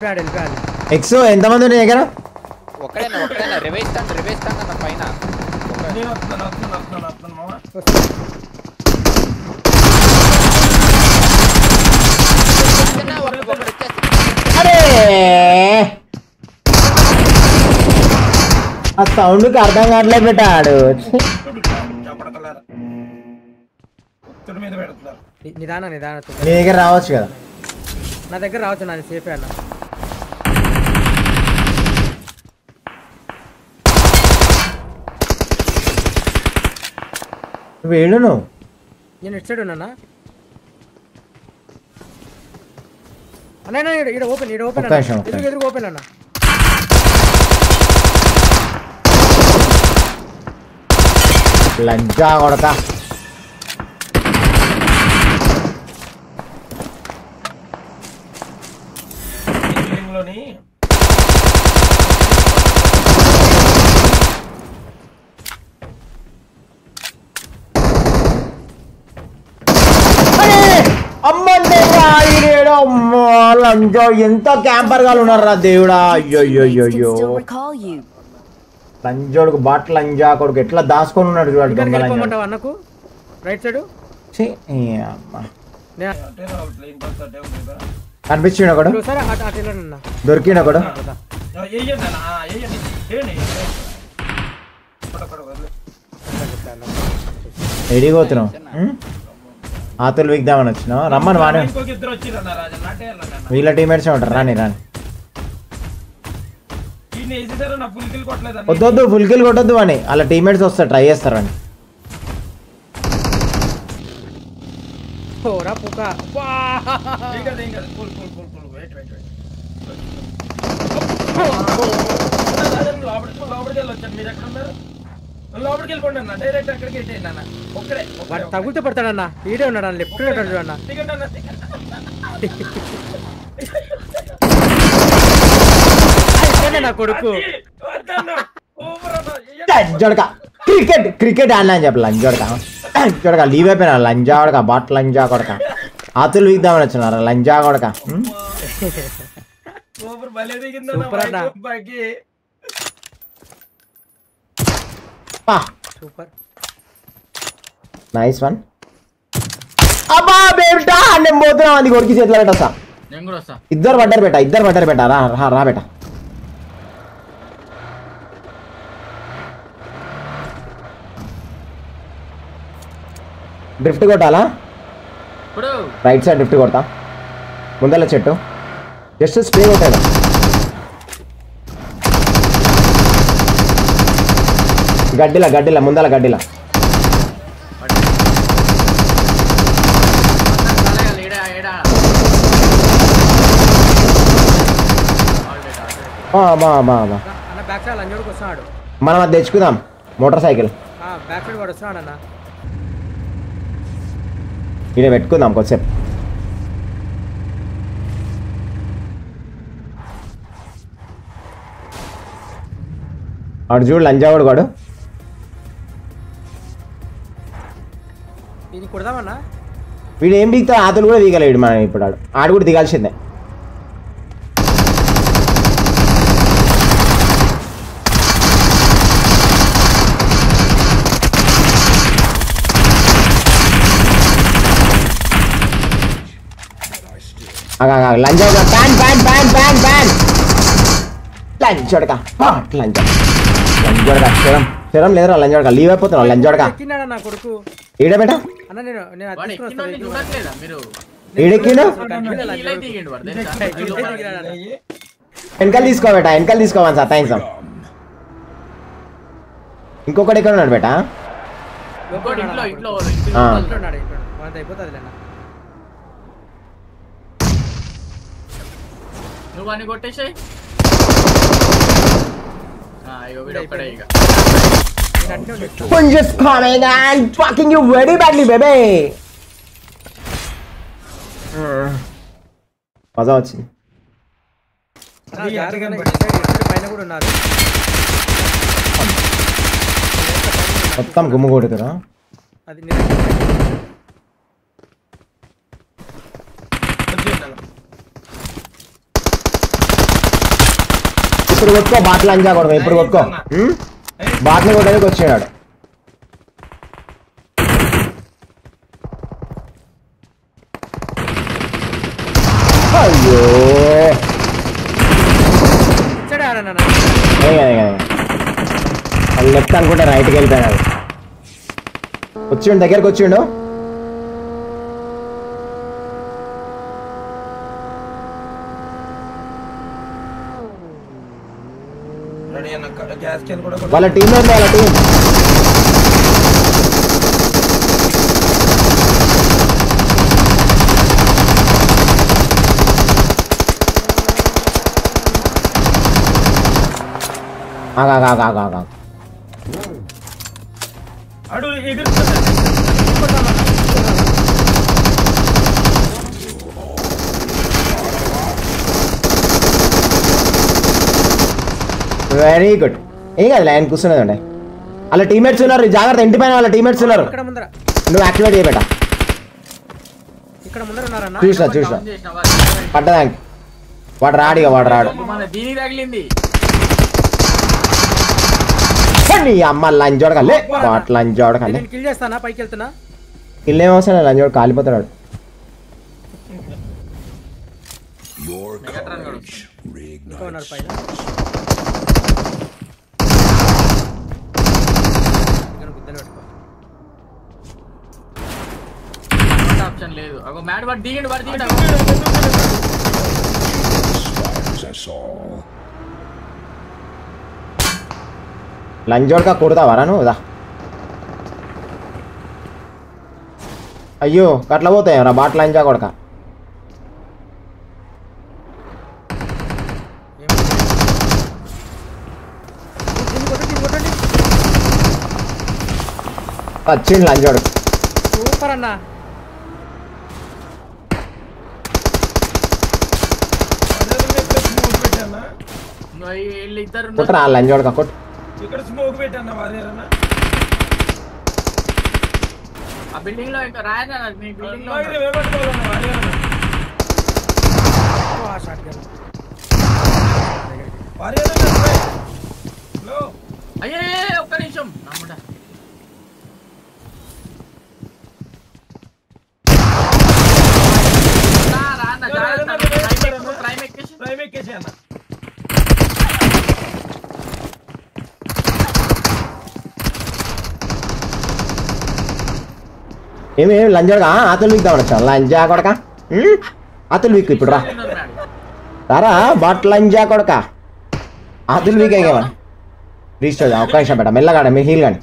X ఎంతమంది ఉన్నాయి దగ్గర? ఒకడేనా రివైజ్ తాండ పైన. అరే ఆ సౌండ్కి అర్థం కావట్లే పెట్టాడు. నీ దగ్గర రావచ్చు కదా? నా దగ్గర రావచ్చు, నాది సేఫే అన్న. వేడు నువ్వు నేను ఇటు సైడ్ ఉన్నా అన్న. ఇక్కడ ఓపెన్ ఎదురు ఓపెన్ అన్న. లంచా కొడతా. లంచో ఎంత క్యాంపర్ గా ఉన్నారా దేవుడా. అయ్యో లంచోడుకు బాట్ లంజా కొడుకు ఎట్లా దాచుకొని ఉన్నాడు చూడాలి. దొంగ లంజా అన్నకు రైట్ సైడ్ కనిపించిండు ఒకడు, దొరికిండు ఒకడు. ఎడిగిపోతున్నావు ఆతులు విగ్దామని వచ్చినావు. రమ్మని వాడు వీళ్ళ టీమేట్స్ ఉంటారు. రాని వద్దొద్దు, ఫుల్ కిల్ కొట్టొద్దు అని. అలా టీమేట్స్ వస్తారు, ట్రై చేస్తారని. తగులుతూ పడతాడన్న. ఈడే ఉన్నాడు, లెఫ్ట్ ఉంటాడు అన్న. నా కొడుకు క్రికెట్ ఆడలే అని చెప్పి లంజోడక లీవ్ అయిపోయినా. లంజా కొడక బాట్ లంజా కొడక ఆతులు వీక్దామని వచ్చినారా లంజా కొడక. Super nice one. అబ్బా బేటా నేను పోతున్నా. అది కొడుకు చేతిలో పెట్టా. ఇద్దరు పడ్డారు బెట రా బెట. డ్రిఫ్ట్ కొట్టాలా? రైట్ సైడ్ డ్రిఫ్ట్ కొడతా. ముందల చెట్టు జస్ట్ స్ప్రే కొట్టాడు. గడ్డిలా ముందల గడ్డిలా. మనం అది తెచ్చుకుందాం మోటార్ సైకిల్. ఇక్కడ పెట్టుకుందాం కొద్దిసేపు. ఆడు చూడు లంజావాడు వాడు. వీడు ఏం దిగుతా ఆతులు కూడా దిగలేడు మనం. ఇప్పుడు ఆడు కూడా దిగాల్సిందే. లంజోడక స్థిరం లేదురా లంజోడక. లీవ్ అయిపోతున్నావు లంజోడక. ఈడ బేట ఈడెక్కిండు. వెనకాల తీసుకో బేట, వెనకాల తీసుకోవాలి సార్. థ్యాంక్స్. ఇంకొకటి ఎక్కడ ఉన్నాడు బేట? Just coming and fucking you very badly, baby. మజా వచ్చింది. మొత్తం గుమ్ము కొడుతురా. ఇప్పుడు కొట్టుకో బాటిల్ అంజా కొడుకు ఇప్పుడు కొట్టుకో బాటిల్ కొట్టడానికి వచ్చాడు అయ్యో లెఫ్ట్ అనుకుంటే రైట్కి వెళ్ళిపోయాడు వచ్చిండు దగ్గరకు వచ్చిండు వాళ్ళ టీం వాళ్ళ టీం వెరీ గుడ్ ఏం కాదు ఆయన కూర్చున్నది అండి అలా టీమేట్స్ ఉన్నారు జాగ్రత్త ఇంటి పైన వాళ్ళ టీమేట్స్ ఉన్నారు నువ్వు యాక్టివేట్ చేయబెట్టా చూసా పడ్డదానికి వాడు రాడు ఇక వాడు రాడు నీ అమ్మ లంచోడకలే వాటి లంచోడకలే కిల్ ఏమవసరం లంచోడు కాలిపోతాడు లంజోడ్కా కొడతావారా నువ్వు దా అయ్యో అట్లా పోతాయి బాట్ లంజా కొడక వచ్చిండు లంజోడు సూపర్ అన్న కొట్టరా లంజోడక కొట్టు ఇక్కడ స్మోక్ పెట్టన్న వారేరన్న ఆ బిల్డింగ్ లో ఇంకా రాయనా మీ బిల్డింగ్ లో వేపట్టుకోవాలన్న వారేరన్న ఆ షాట్ గన్ వారేరన్న హలో అయ్యే ఒక్క నిమిషం నమ్మడా ప్రైమ్ ఎక్కేసి అన్న ఏమి లంజోడక ఆతులు వీక్దామని వచ్చా లంజా కొడక ఆతులు వీక్ ఇప్పుడు రారా బాట్ లంజా కొడక ఆతులు వీక్ అయ్యేమా రీచ్ ఒక్క నిమిషం పెట్ట మెల్లగాడ మీ హీల్ కానీ